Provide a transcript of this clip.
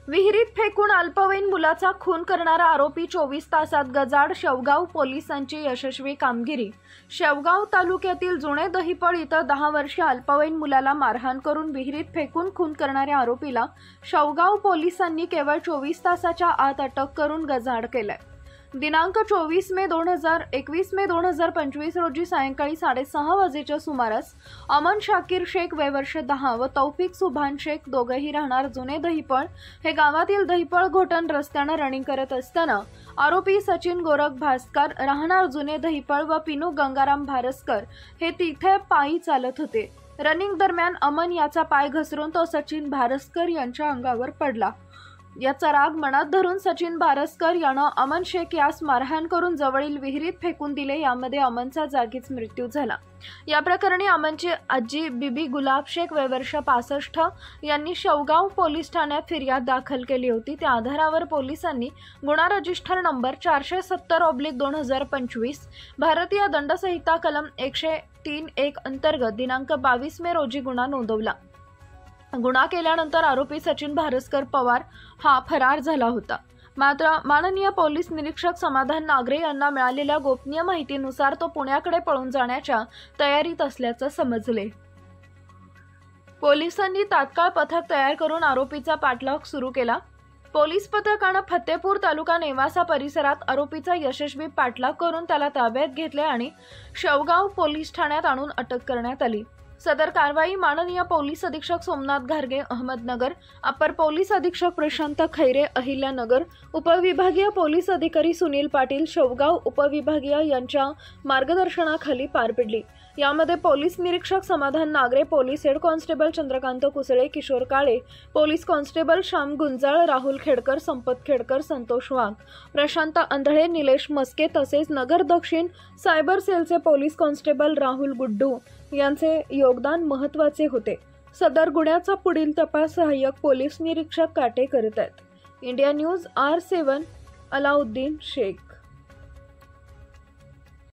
विहिरीत फेकून अल्पवयीन मुलाचा खून करणारा आरोपी 24 तासात गजाआड. शेवगाव पोलिसांची यशस्वी कामगिरी. शेवगाव तालुक्यातील जुने दहिपळ इथं 10 वर्षीय अल्पवयीन मुलाला मारहाण करून विहिरीत फेकून खून करणाऱ्या आरोपीला शेवगाव पोलिसांनी केवळ 24 तासाच्या आत अटक करून गजाआड केलंय. दिनांक 24 मे 2025 रोजी सायंकाळी 6:30 वाजेच्या सुमारास अमन शाकीर शेख वय वर्ष 10 व तौफिक सुभान शेख दोघेही राहणार जुने दहिपळ हे गावातील दहिपळ घोटण रस्त्यानं रनिंग करत असताना आरोपी सचिन गोरख भास्कर राहणार जुने दहिपळ व पिनू गंगाराम भारस्कर हे तिथे पायी चालत होते. रनिंग दरम्यान अमन याचा पाय घसरून तो सचिन भारस्कर यांच्या अंगावर पडला. याचा राग मनात धरून सचिन भारस्कर यानं अमन शेख यास मारहाण करून जवळील विहिरीत फेकून दिले. यामध्ये अमनचा जागीच मृत्यू झाला. या प्रकरणी अमनची आजी बीबी गुलाब शेख वय वर्ष 65 यांनी शेवगाव पोलीस ठाण्यात फिर्याद दाखल केली होती. त्या आधारावर पोलिसांनी गुन्हा रजिस्टर नंबर 470/2025 भारतीय दंडसंहिता कलम 103(1) अंतर्गत दिनांक 22 मे रोजी गुन्हा नोंदवला. गुन्हा केल्यानंतर आरोपी सचिन भारस्कर पवार हा फरार झाला होता. मात्र माननीय पोलीस निरीक्षक समाधान नागरे यांना मिळालेल्या गोपनीय माहितीनुसार तो पुण्याकडे पळून जाण्याच्या तयारीत असल्याचं समजले. पोलिसांनी तात्काळ पथक तयार करून आरोपीचा पाठलाग सुरू केला. पोलीस पथकानं फतेपूर तालुका नेवासा परिसरात आरोपीचा यशस्वी पाठलाग करून त्याला ताब्यात घेतले आणि शेवगाव पोलीस ठाण्यात आणून अटक करण्यात आली. सदर कारवाई माननीय पोलीस अधीक्षक सोमनाथ घारगे अहमदनगर, अपर पोलीस अधीक्षक प्रशांत खैरे अहिल्यानगर, उपविभागीय पोलीस अधिकारी सुनील पाटील शेवगाव उपविभागीय यांच्या मार्गदर्शनाखाली पार पडली. यामध्ये पोलीस निरीक्षक Samadhan Nagare, police head constable Chandrakant Kusale, Kishor Kale, police constable Shyam Gunjal, Rahul Khedkar, Sampat Khedkar, Santosh वाघ, प्रशांत आंधळे, निलेश मस्के तसेच नगर दक्षिण सायबर सेलचे पोलीस कॉन्स्टेबल राहुल गुड्डू यांचे योगदान महत्त्वाचे होते. सदर गुन्ह्याचा पुढील तपास सहाय्यक पोलीस निरीक्षक काटे करत आहेत. India news R7 Alauddin Shaikh.